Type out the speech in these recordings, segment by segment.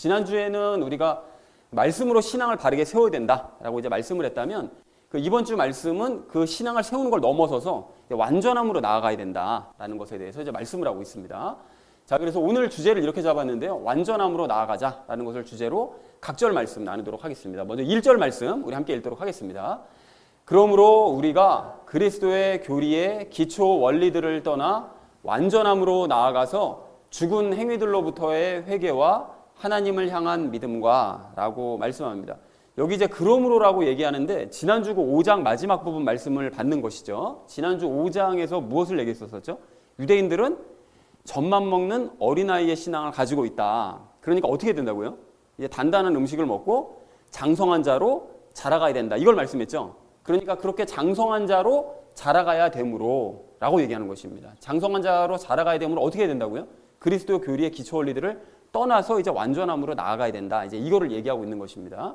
지난주에는 우리가 말씀으로 신앙을 바르게 세워야 된다라고 이제 말씀을 했다면 그 이번 주 말씀은 그 신앙을 세우는 걸 넘어서서 완전함으로 나아가야 된다라는 것에 대해서 이제 말씀을 하고 있습니다. 자, 그래서 오늘 주제를 이렇게 잡았는데요. 완전함으로 나아가자라는 것을 주제로 각절 말씀 나누도록 하겠습니다. 먼저 1절 말씀 우리 함께 읽도록 하겠습니다. 그러므로 우리가 그리스도의 교리의 기초 원리들을 떠나 완전함으로 나아가서 죽은 행위들로부터의 회개와 하나님을 향한 믿음과 라고 말씀합니다. 여기 이제 그러므로라고 얘기하는데 지난주 그 5장 마지막 부분 말씀을 받는 것이죠. 지난주 5장에서 무엇을 얘기했었죠? 유대인들은 젖만 먹는 어린아이의 신앙을 가지고 있다. 그러니까 어떻게 된다고요? 이제 단단한 음식을 먹고 장성한 자로 자라가야 된다. 이걸 말씀했죠. 그러니까 그렇게 장성한 자로 자라가야 되므로 라고 얘기하는 것입니다. 장성한 자로 자라가야 되므로 어떻게 해야 된다고요? 그리스도 교리의 기초 원리들을 떠나서 이제 완전함으로 나아가야 된다. 이제 이거를 얘기하고 있는 것입니다.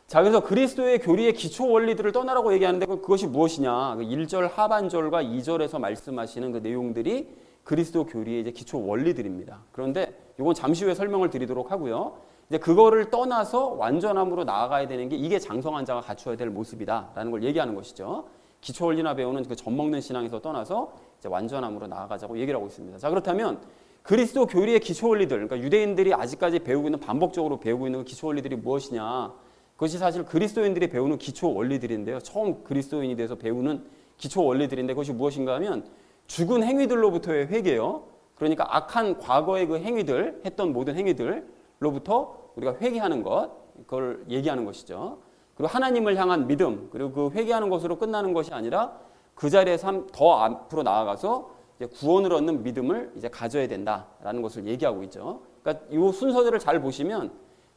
자, 그래서 그리스도의 교리의 기초 원리들을 떠나라고 얘기하는데 그것이 무엇이냐? 1절 하반절과 2절에서 말씀하시는 그 내용들이 그리스도 교리의 이제 기초 원리들입니다. 그런데 이건 잠시 후에 설명을 드리도록 하고요. 이제 그거를 떠나서 완전함으로 나아가야 되는 게 이게 장성한 자가 갖추어야 될 모습이다라는 걸 얘기하는 것이죠. 기초 원리나 배우는 그 젖먹는 신앙에서 떠나서 이제 완전함으로 나아가자고 얘기를 하고 있습니다. 자, 그렇다면 그리스도 교리의 기초 원리들, 그러니까 유대인들이 아직까지 배우고 있는 반복적으로 배우고 있는 기초 원리들이 무엇이냐? 그것이 사실 그리스도인들이 배우는 기초 원리들인데요. 처음 그리스도인이 돼서 배우는 기초 원리들인데 그것이 무엇인가 하면 죽은 행위들로부터의 회개요. 그러니까 악한 과거의 그 행위들, 했던 모든 행위들로부터 우리가 회개하는 것, 그걸 얘기하는 것이죠. 그리고 하나님을 향한 믿음, 그리고 그 회개하는 것으로 끝나는 것이 아니라 그 자리에서 더 앞으로 나아가서 이제 구원을 얻는 믿음을 이제 가져야 된다라는 것을 얘기하고 있죠. 그러니까 이 순서들을 잘 보시면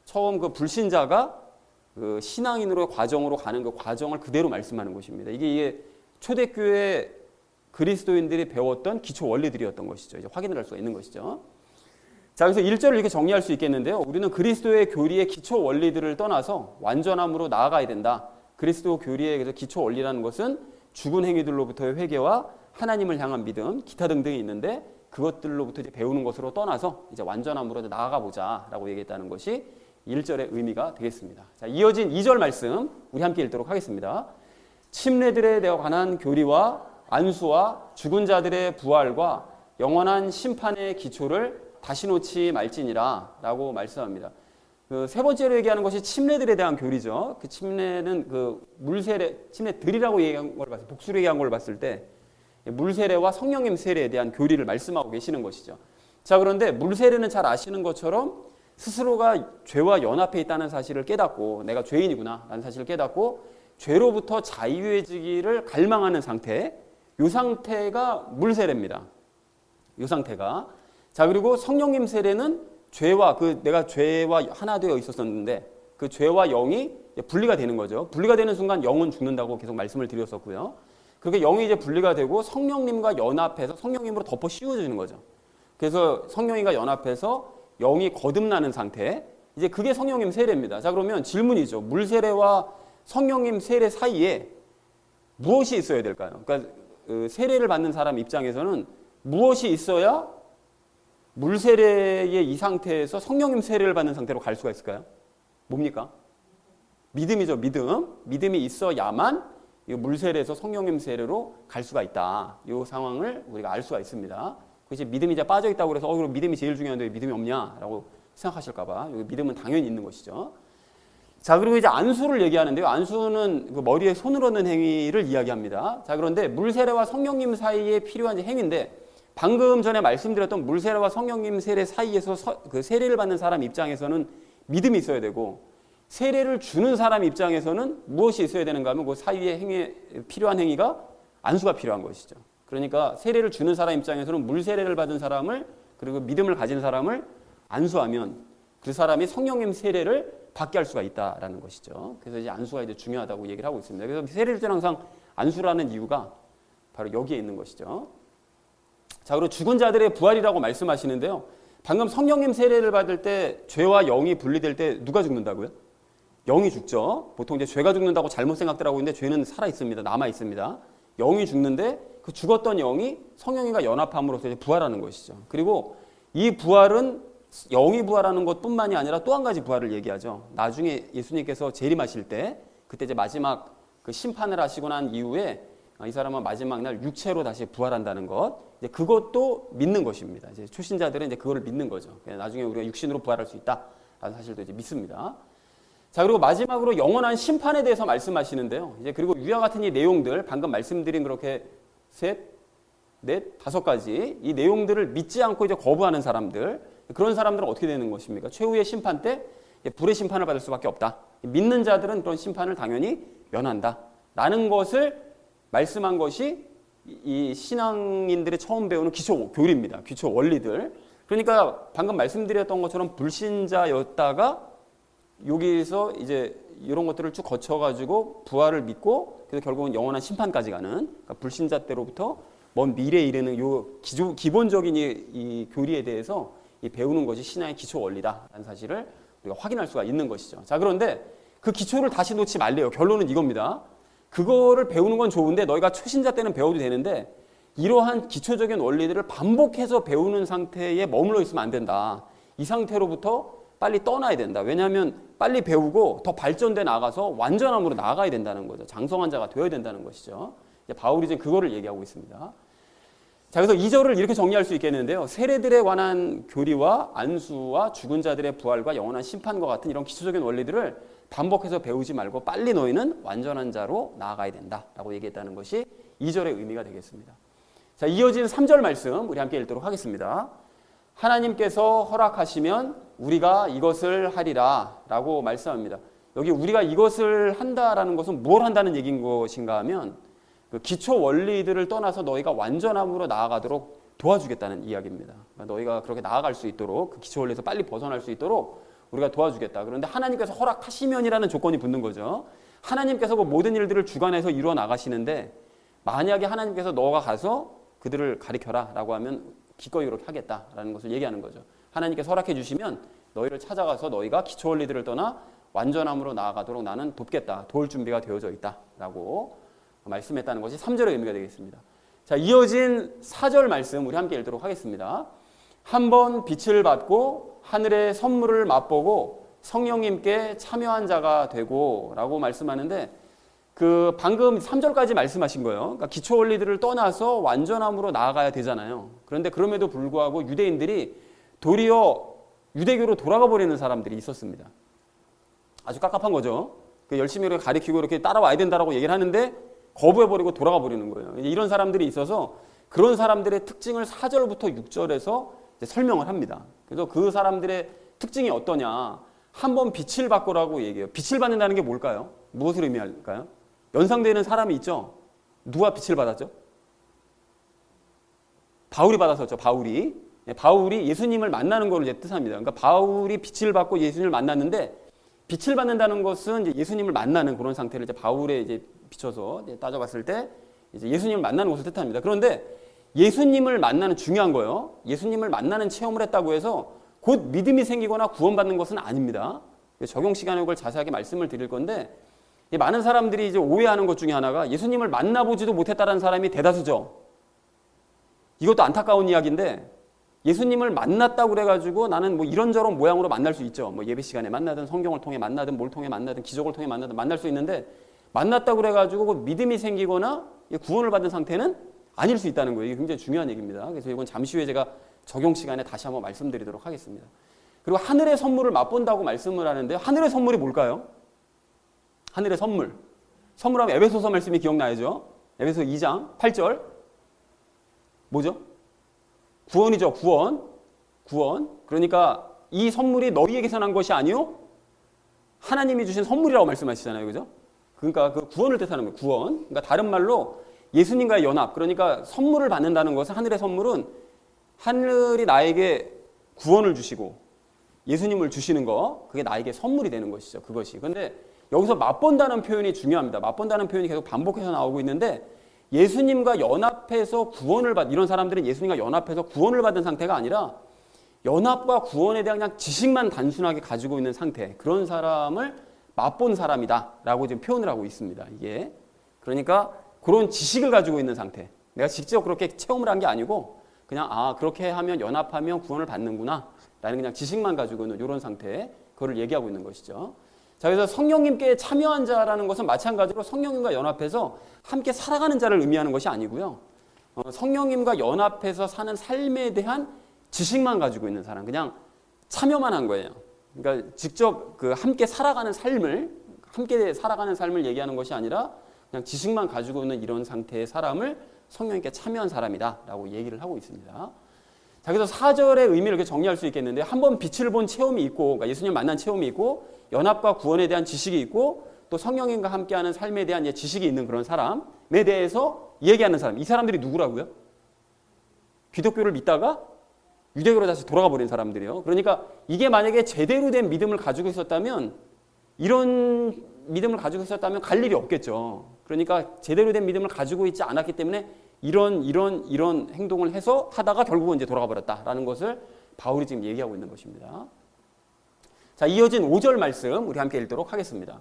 처음 그 불신자가 그 신앙인으로의 과정으로 가는 그 과정을 그대로 말씀하는 것입니다. 이게 초대교회 그리스도인들이 배웠던 기초 원리들이었던 것이죠. 이제 확인을 할 수가 있는 것이죠. 자, 그래서 1절을 이렇게 정리할 수 있겠는데요. 우리는 그리스도의 교리의 기초 원리들을 떠나서 완전함으로 나아가야 된다. 그리스도 교리의 기초 원리라는 것은 죽은 행위들로부터의 회개와 하나님을 향한 믿음, 기타 등등이 있는데 그것들로부터 이제 배우는 것으로 떠나서 이제 완전함으로 나아가 보자라고 얘기했다는 것이 1절의 의미가 되겠습니다. 자, 이어진 2절 말씀 우리 함께 읽도록 하겠습니다. 침례들에 관한 교리와 안수와 죽은 자들의 부활과 영원한 심판의 기초를 다시 놓지 말지니라 라고 말씀합니다. 그 세 번째로 얘기하는 것이 침례들에 대한 교리죠. 그 침례는 그 물세례, 침례들이라고 얘기한 걸 봤을 때, 복수로 얘기한 걸 봤을 때 물세례와 성령님 세례에 대한 교리를 말씀하고 계시는 것이죠. 자, 그런데 물세례는 잘 아시는 것처럼 스스로가 죄와 연합해 있다는 사실을 깨닫고 내가 죄인이구나 라는 사실을 깨닫고 죄로부터 자유해지기를 갈망하는 상태, 이 상태가 물세례입니다. 이 상태가. 자, 그리고 성령님 세례는 죄와 내가 죄와 하나 되어 있었었는데 그 죄와 영이 분리가 되는 거죠. 분리가 되는 순간 영은 죽는다고 계속 말씀을 드렸었고요. 그렇게 영이 이제 분리가 되고 성령님과 연합해서 성령님으로 덮어 씌워지는 거죠. 그래서 성령님과 연합해서 영이 거듭나는 상태. 이제 그게 성령님 세례입니다. 자, 그러면 질문이죠. 물 세례와 성령님 세례 사이에 무엇이 있어야 될까요? 그러니까 세례를 받는 사람 입장에서는 무엇이 있어야 물 세례의 이 상태에서 성령님 세례를 받는 상태로 갈 수가 있을까요? 뭡니까? 믿음이죠. 믿음이 있어야만 물 세례에서 성령님 세례로 갈 수가 있다. 이 상황을 우리가 알 수가 있습니다. 그것이 믿음이 이제 빠져 있다고 그래서 그럼 믿음이 제일 중요한데 왜 믿음이 없냐라고 생각하실까봐 여기 믿음은 당연히 있는 것이죠. 자, 그리고 이제 안수를 얘기하는데요. 안수는 그 머리에 손을 얹는 행위를 이야기합니다. 자, 그런데 물 세례와 성령님 사이에 필요한 행위인데 방금 전에 말씀드렸던 물 세례와 성령님 세례 사이에서 그 세례를 받는 사람 입장에서는 믿음이 있어야 되고 세례를 주는 사람 입장에서는 무엇이 있어야 되는가 하면 그 사이에 필요한 행위가 안수가 필요한 것이죠. 그러니까 세례를 주는 사람 입장에서는 물 세례를 받은 사람을 그리고 믿음을 가진 사람을 안수하면 그 사람이 성령님 세례를 받게 할 수가 있다라는 것이죠. 그래서 이제 안수가 이제 중요하다고 얘기를 하고 있습니다. 그래서 세례를 때 항상 안수라는 이유가 바로 여기에 있는 것이죠. 자, 그리고 죽은 자들의 부활이라고 말씀하시는데요. 방금 성령님 세례를 받을 때 죄와 영이 분리될 때 누가 죽는다고요? 영이 죽죠. 보통 이제 죄가 죽는다고 잘못 생각들 하고 있는데 죄는 살아 있습니다. 남아 있습니다. 영이 죽는데 그 죽었던 영이 성령님과 연합함으로써 이제 부활하는 것이죠. 그리고 이 부활은 영이 부활하는 것뿐만이 아니라 또 한 가지 부활을 얘기하죠. 나중에 예수님께서 재림하실 때 그때 이제 마지막 그 심판을 하시고 난 이후에 이 사람은 마지막 날 육체로 다시 부활한다는 것, 이제 그것도 믿는 것입니다. 이제 초신자들은 이제 그거를 믿는 거죠. 나중에 우리가 육신으로 부활할 수 있다라는 사실도 이제 믿습니다. 자, 그리고 마지막으로 영원한 심판에 대해서 말씀하시는데요. 이제 그리고 위와 같은 이 내용들, 방금 말씀드린 그렇게 셋, 넷, 다섯 가지 이 내용들을 믿지 않고 이제 거부하는 사람들, 그런 사람들은 어떻게 되는 것입니까? 최후의 심판 때 불의 심판을 받을 수밖에 없다. 믿는 자들은 그런 심판을 당연히 면한다. 라는 것을 말씀한 것이 이 신앙인들이 처음 배우는 기초 교리입니다. 기초 원리들. 그러니까 방금 말씀드렸던 것처럼 불신자였다가 여기서 이제 이런 것들을 쭉 거쳐가지고 부활을 믿고 그래서 결국은 영원한 심판까지 가는, 그러니까 불신자 때로부터 먼 미래에 이르는 요 기본적인 이 교리에 대해서 이 배우는 것이 신앙의 기초 원리다라는 사실을 우리가 확인할 수가 있는 것이죠. 자, 그런데 그 기초를 다시 놓지 말래요. 결론은 이겁니다. 그거를 배우는 건 좋은데 너희가 초신자 때는 배워도 되는데 이러한 기초적인 원리들을 반복해서 배우는 상태에 머물러 있으면 안 된다. 이 상태로부터 빨리 떠나야 된다. 왜냐하면 빨리 배우고 더 발전돼 나가서 완전함으로 나아가야 된다는 거죠. 장성한 자가 되어야 된다는 것이죠. 이제 바울이 지금 그거를 얘기하고 있습니다. 자, 그래서 2절을 이렇게 정리할 수 있겠는데요. 세례들에 관한 교리와 안수와 죽은 자들의 부활과 영원한 심판과 같은 이런 기초적인 원리들을 반복해서 배우지 말고 빨리 너희는 완전한 자로 나아가야 된다라고 얘기했다는 것이 2절의 의미가 되겠습니다. 자, 이어진 3절 말씀 우리 함께 읽도록 하겠습니다. 하나님께서 허락하시면 우리가 이것을 하리라 라고 말씀합니다. 여기 우리가 이것을 한다라는 것은 뭘 한다는 얘기인 것인가 하면 그 기초 원리들을 떠나서 너희가 완전함으로 나아가도록 도와주겠다는 이야기입니다. 그러니까 너희가 그렇게 나아갈 수 있도록 그 기초 원리에서 빨리 벗어날 수 있도록 우리가 도와주겠다. 그런데 하나님께서 허락하시면이라는 조건이 붙는 거죠. 하나님께서 그 모든 일들을 주관해서 이루어 나가시는데 만약에 하나님께서 너가 가서 그들을 가리켜라 라고 하면 기꺼이 그렇게 하겠다라는 것을 얘기하는 거죠. 하나님께서 허락해 주시면 너희를 찾아가서 너희가 기초 원리들을 떠나 완전함으로 나아가도록 나는 돕겠다. 도울 준비가 되어져 있다라고 말씀했다는 것이 3절의 의미가 되겠습니다. 자, 이어진 4절 말씀 우리 함께 읽도록 하겠습니다. 한번 빛을 받고 하늘의 선물을 맛보고 성령님께 참여한 자가 되고 라고 말씀하는데 그 방금 3절까지 말씀하신 거예요. 그러니까 기초 원리들을 떠나서 완전함으로 나아가야 되잖아요. 그런데 그럼에도 불구하고 유대인들이 도리어 유대교로 돌아가 버리는 사람들이 있었습니다. 아주 깝깝한 거죠. 열심히 이렇게 가리키고 이렇게 따라와야 된다라고 얘기를 하는데 거부해버리고 돌아가 버리는 거예요. 이런 사람들이 있어서 그런 사람들의 특징을 4절부터 6절에서 이제 설명을 합니다. 그래서 그 사람들의 특징이 어떠냐. 한번 빛을 받고라고 얘기해요. 빛을 받는다는 게 뭘까요? 무엇을 의미할까요? 연상되는 사람이 있죠. 누가 빛을 받았죠? 바울이 받았었죠. 바울이 예수님을 만나는 걸 이제 뜻합니다. 그러니까 바울이 빛을 받고 예수님을 만났는데 빛을 받는다는 것은 이제 예수님을 만나는 그런 상태를 이제 바울에 이제 비춰서 이제 따져봤을 때 이제 예수님을 만나는 것을 뜻합니다. 그런데 예수님을 만나는 중요한 거예요. 예수님을 만나는 체험을 했다고 해서 곧 믿음이 생기거나 구원받는 것은 아닙니다. 적용 시간에 그걸 자세하게 말씀을 드릴 건데 많은 사람들이 이제 오해하는 것 중에 하나가 예수님을 만나보지도 못했다는 사람이 대다수죠. 이것도 안타까운 이야기인데 예수님을 만났다고 그래가지고 나는 뭐 이런저런 모양으로 만날 수 있죠. 뭐 예배 시간에 만나든 성경을 통해 만나든 뭘 통해 만나든 기적을 통해 만나든 만날 수 있는데 만났다고 그래가지고 믿음이 생기거나 구원을 받은 상태는 아닐 수 있다는 거예요. 이게 굉장히 중요한 얘기입니다. 그래서 이건 잠시 후에 제가 적용 시간에 다시 한번 말씀드리도록 하겠습니다. 그리고 하늘의 선물을 맛본다고 말씀을 하는데 하늘의 선물이 뭘까요? 하늘의 선물. 선물하면 에베소서 말씀이 기억나야죠. 에베소 2장 8절. 뭐죠? 구원이죠. 구원. 그러니까 이 선물이 너희에게서 난 것이 아니요 하나님이 주신 선물이라고 말씀하시잖아요. 그죠? 그러니까 그 구원을 뜻하는 거예요. 구원. 그러니까 다른 말로 예수님과의 연합. 그러니까 선물을 받는다는 것은 하늘의 선물은 하늘이 나에게 구원을 주시고 예수님을 주시는 거. 그게 나에게 선물이 되는 것이죠. 그것이. 그런데 여기서 맛본다는 표현이 중요합니다. 맛본다는 표현이 계속 반복해서 나오고 있는데 예수님과 연합해서 구원을 이런 사람들은 예수님과 연합해서 구원을 받은 상태가 아니라 연합과 구원에 대한 그냥 지식만 단순하게 가지고 있는 상태. 그런 사람을 맛본 사람이다라고 지금 표현을 하고 있습니다. 이게 그러니까 그런 지식을 가지고 있는 상태. 내가 직접 그렇게 체험을 한 게 아니고 그냥 그렇게 하면 연합하면 구원을 받는구나 라는 그냥 지식만 가지고 있는 이런 상태, 그거를 얘기하고 있는 것이죠. 자, 그래서 성령님께 참여한 자라는 것은 마찬가지로 성령님과 연합해서 함께 살아가는 자를 의미하는 것이 아니고요. 성령님과 연합해서 사는 삶에 대한 지식만 가지고 있는 사람, 그냥 참여만 한 거예요. 그러니까 직접 그 함께 살아가는 삶을 얘기하는 것이 아니라 그냥 지식만 가지고 있는 이런 상태의 사람을 성령님께 참여한 사람이다라고 얘기를 하고 있습니다. 자, 그래서 4절의 의미를 이렇게 정리할 수 있겠는데, 한번 빛을 본 체험이 있고, 그러니까 예수님 만난 체험이 있고, 연합과 구원에 대한 지식이 있고, 또 성령님과 함께하는 삶에 대한 지식이 있는 그런 사람에 대해서 얘기하는 사람. 이 사람들이 누구라고요? 기독교를 믿다가 유대교로 다시 돌아가 버린 사람들이요. 그러니까 이게 만약에 제대로 된 믿음을 가지고 있었다면, 이런 믿음을 가지고 있었다면 갈 일이 없겠죠. 그러니까 제대로 된 믿음을 가지고 있지 않았기 때문에 이런 행동을 해서 하다가 결국은 이제 돌아가 버렸다라는 것을 바울이 지금 얘기하고 있는 것입니다. 자, 이어진 5절 말씀 우리 함께 읽도록 하겠습니다.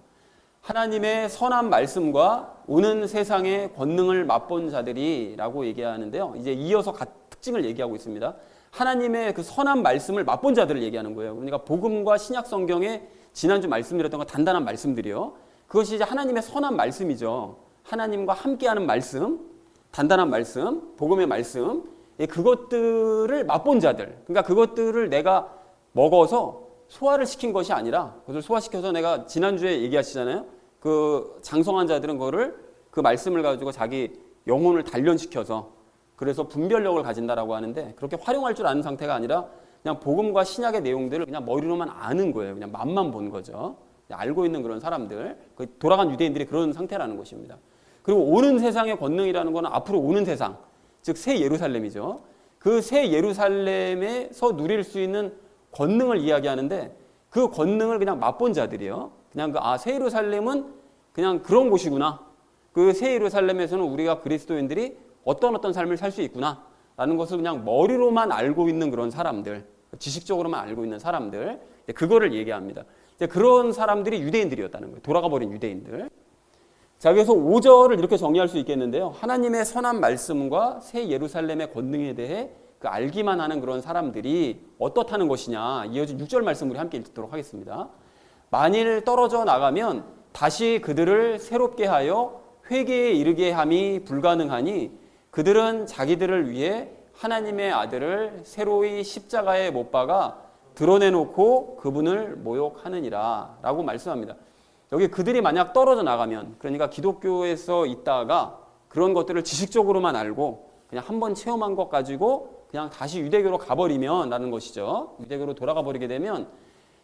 하나님의 선한 말씀과 오는 세상의 권능을 맛본 자들이라고 얘기하는데요. 이제 이어서 특징을 얘기하고 있습니다. 하나님의 그 선한 말씀을 맛본 자들을 얘기하는 거예요. 그러니까 복음과 신약 성경에 지난주 말씀드렸던 거 단단한 말씀들이요. 그것이 이제 하나님의 선한 말씀이죠. 하나님과 함께하는 말씀, 단단한 말씀, 복음의 말씀, 그것들을 맛본 자들. 그러니까 그것들을 내가 먹어서 소화를 시킨 것이 아니라, 그것을 소화시켜서 내가 지난주에 얘기하시잖아요. 그 장성한 자들은 그 말씀을 가지고 자기 영혼을 단련시켜서 그래서 분별력을 가진다라고 하는데, 그렇게 활용할 줄 아는 상태가 아니라 그냥 복음과 신약의 내용들을 그냥 머리로만 아는 거예요. 그냥 맛만 본 거죠. 알고 있는 그런 사람들, 돌아간 유대인들이 그런 상태라는 것입니다. 그리고 오는 세상의 권능이라는 것은 앞으로 오는 세상, 즉 새 예루살렘이죠. 그 새 예루살렘에서 누릴 수 있는 권능을 이야기하는데, 그 권능을 그냥 맛본 자들이요. 그냥 새 예루살렘은 그냥 그런 곳이구나. 그 새 예루살렘에서는 우리가 그리스도인들이 어떤 삶을 살 수 있구나 라는 것을 그냥 머리로만 알고 있는 그런 사람들, 지식적으로만 알고 있는 사람들, 그거를 얘기합니다. 그런 사람들이 유대인들이었다는 거예요. 돌아가 버린 유대인들. 자, 그래서 5절을 이렇게 정리할 수 있겠는데요. 하나님의 선한 말씀과 새 예루살렘의 권능에 대해 알기만 하는 그런 사람들이 어떻다는 것이냐. 이어진 6절 말씀 우리 함께 읽도록 하겠습니다. 만일 떨어져 나가면 다시 그들을 새롭게 하여 회개에 이르게 함이 불가능하니 그들은 자기들을 위해 하나님의 아들을 새로이 십자가에 못 박아 드러내놓고 그분을 모욕하느니라 라고 말씀합니다. 여기 그들이 만약 떨어져 나가면, 그러니까 기독교에서 있다가 그런 것들을 지식적으로만 알고 그냥 한번 체험한 것 가지고 그냥 다시 유대교로 가버리면 라는 것이죠. 유대교로 돌아가 버리게 되면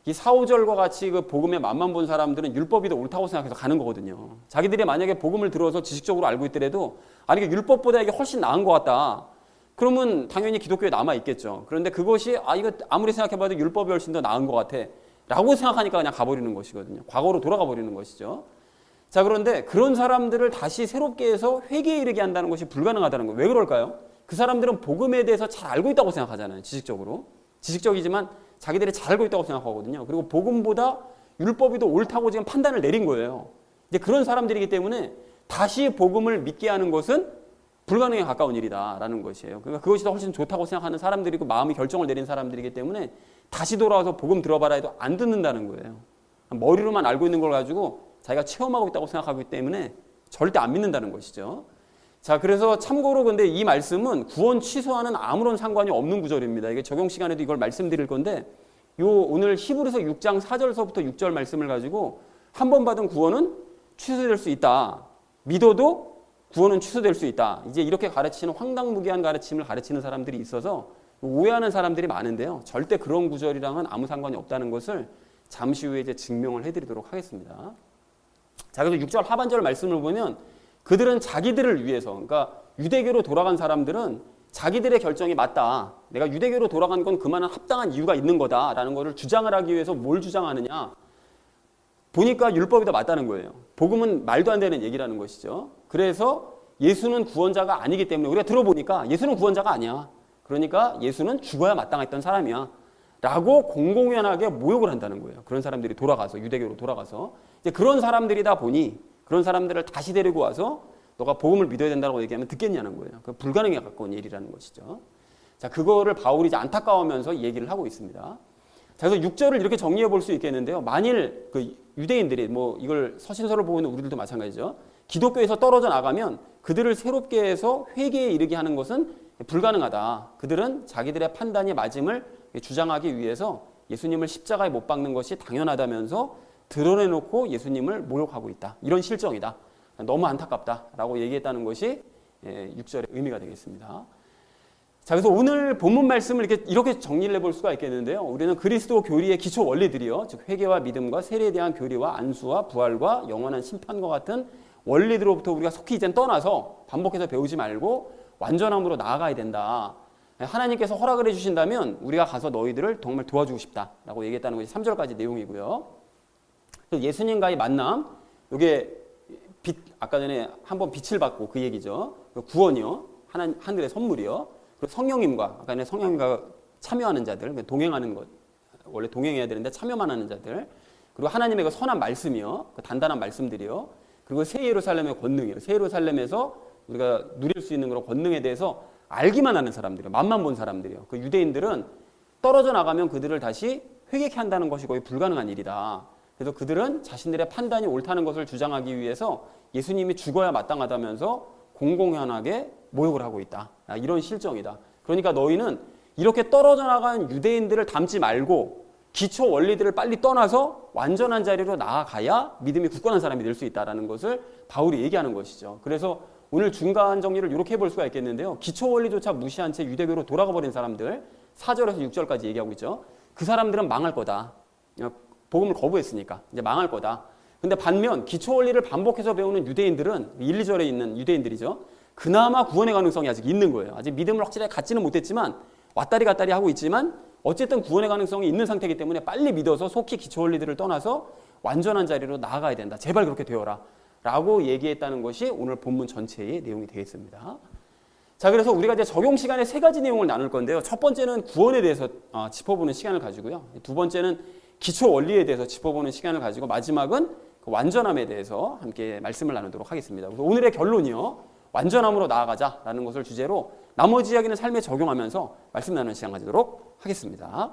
이 4, 5절과 같이 그 복음의 맛만 본 사람들은 율법이 더 옳다고 생각해서 가는 거거든요. 자기들이 만약에 복음을 들어서 지식적으로 알고 있더라도 아니 율법보다 이게 훨씬 나은 것 같다. 그러면 당연히 기독교에 남아 있겠죠. 그런데 그것이 이거 아무리 생각해봐도 율법이 훨씬 더 나은 것 같아 라고 생각하니까 그냥 가버리는 것이거든요. 과거로 돌아가 버리는 것이죠. 자, 그런데 그런 사람들을 다시 새롭게 해서 회개에 이르게 한다는 것이 불가능하다는 거예요. 왜 그럴까요? 그 사람들은 복음에 대해서 잘 알고 있다고 생각하잖아요. 지식적으로. 지식적이지만 자기들이 잘 알고 있다고 생각하거든요. 그리고 복음보다 율법이 더 옳다고 지금 판단을 내린 거예요. 이제 그런 사람들이기 때문에 다시 복음을 믿게 하는 것은 불가능에 가까운 일이다라는 것이에요. 그러니까 그것이 더 훨씬 좋다고 생각하는 사람들이고 마음의 결정을 내린 사람들이기 때문에 다시 돌아와서 복음 들어봐라 해도 안 듣는다는 거예요. 머리로만 알고 있는 걸 가지고 자기가 체험하고 있다고 생각하기 때문에 절대 안 믿는다는 것이죠. 자, 그래서 참고로 근데 이 말씀은 구원 취소와는 아무런 상관이 없는 구절입니다. 이게 적용 시간에도 이걸 말씀드릴 건데, 오늘 히브리서 6장 4절서부터 6절 말씀을 가지고 한 번 받은 구원은 취소될 수 있다. 믿어도 구원은 취소될 수 있다. 이제 이렇게 가르치는 황당무계한 가르침을 가르치는 사람들이 있어서 오해하는 사람들이 많은데요. 절대 그런 구절이랑은 아무 상관이 없다는 것을 잠시 후에 이제 증명을 해드리도록 하겠습니다. 자, 그래서 6절 하반절 말씀을 보면 그들은 자기들을 위해서, 그러니까 유대교로 돌아간 사람들은 자기들의 결정이 맞다. 내가 유대교로 돌아간 건 그만한 합당한 이유가 있는 거다라는 것을 주장을 하기 위해서 뭘 주장하느냐. 보니까 율법이 더 맞다는 거예요. 복음은 말도 안 되는 얘기라는 것이죠. 그래서 예수는 구원자가 아니기 때문에 우리가 들어보니까 예수는 구원자가 아니야. 그러니까 예수는 죽어야 마땅했던 사람이야. 라고 공공연하게 모욕을 한다는 거예요. 그런 사람들이 돌아가서, 유대교로 돌아가서. 이제 그런 사람들이다 보니 그런 사람들을 다시 데리고 와서 너가 복음을 믿어야 된다고 얘기하면 듣겠냐는 거예요. 불가능에 가까운 일이라는 것이죠. 자, 그거를 바울이 이제 안타까워하면서 얘기를 하고 있습니다. 자, 그래서 6절을 이렇게 정리해 볼 수 있겠는데요. 만일 그 유대인들이 뭐 이걸 서신서를 보는 우리들도 마찬가지죠. 기독교에서 떨어져 나가면 그들을 새롭게 해서 회개에 이르게 하는 것은 불가능하다. 그들은 자기들의 판단이 맞음을 주장하기 위해서 예수님을 십자가에 못 박는 것이 당연하다면서 드러내놓고 예수님을 모욕하고 있다. 이런 실정이다. 너무 안타깝다라고 얘기했다는 것이 6절의 의미가 되겠습니다. 자, 그래서 오늘 본문 말씀을 이렇게 정리를 해볼 수가 있겠는데요. 우리는 그리스도 교리의 기초 원리들이요, 즉 회개와 믿음과 세례에 대한 교리와 안수와 부활과 영원한 심판과 같은 원리들로부터 우리가 속히 이젠 떠나서 반복해서 배우지 말고 완전함으로 나아가야 된다. 하나님께서 허락을 해주신다면 우리가 가서 너희들을 정말 도와주고 싶다라고 얘기했다는 것이 3절까지 내용이고요. 예수님과의 만남, 이게 아까 전에 한번 빛을 받고 그 얘기죠. 구원이요, 하늘의 선물이요. 그리고 성령님과, 아까 전에 성령님과 참여하는 자들, 동행하는 것, 원래 동행해야 되는데 참여만 하는 자들, 그리고 하나님의 그 선한 말씀이요, 그 단단한 말씀들이요, 그리고 새 예루살렘의 권능이요, 새 예루살렘에서 우리가 누릴 수 있는 그런 권능에 대해서 알기만 하는 사람들이요, 맛만 본 사람들이요. 그 유대인들은 떨어져 나가면 그들을 다시 회개케 한다는 것이 거의 불가능한 일이다. 그래서 그들은 자신들의 판단이 옳다는 것을 주장하기 위해서 예수님이 죽어야 마땅하다면서 공공연하게 모욕을 하고 있다. 이런 실정이다. 그러니까 너희는 이렇게 떨어져 나간 유대인들을 닮지 말고 기초 원리들을 빨리 떠나서 완전한 자리로 나아가야 믿음이 굳건한 사람이 될 수 있다는 것을 바울이 얘기하는 것이죠. 그래서 오늘 중간 정리를 이렇게 해볼 수가 있겠는데요. 기초 원리조차 무시한 채 유대교로 돌아가 버린 사람들, 4절에서 6절까지 얘기하고 있죠. 그 사람들은 망할 거다. 복음을 거부했으니까 이제 망할 거다. 근데 반면 기초 원리를 반복해서 배우는 유대인들은 1, 2절에 있는 유대인들이죠. 그나마 구원의 가능성이 아직 있는 거예요. 아직 믿음을 확실하게 갖지는 못했지만 왔다리 갔다리 하고 있지만 어쨌든 구원의 가능성이 있는 상태이기 때문에 빨리 믿어서 속히 기초 원리들을 떠나서 완전한 자리로 나아가야 된다. 제발 그렇게 되어라. 라고 얘기했다는 것이 오늘 본문 전체의 내용이 되겠습니다. 자, 그래서 우리가 이제 적용 시간에 3가지 내용을 나눌 건데요. 첫 번째는 구원에 대해서 짚어보는 시간을 가지고요. 두 번째는 기초 원리에 대해서 짚어보는 시간을 가지고 마지막은 그 완전함에 대해서 함께 말씀을 나누도록 하겠습니다. 그래서 오늘의 결론이요, 완전함으로 나아가자라는 것을 주제로 나머지 이야기는 삶에 적용하면서 말씀 나누는 시간 가지도록 하겠습니다.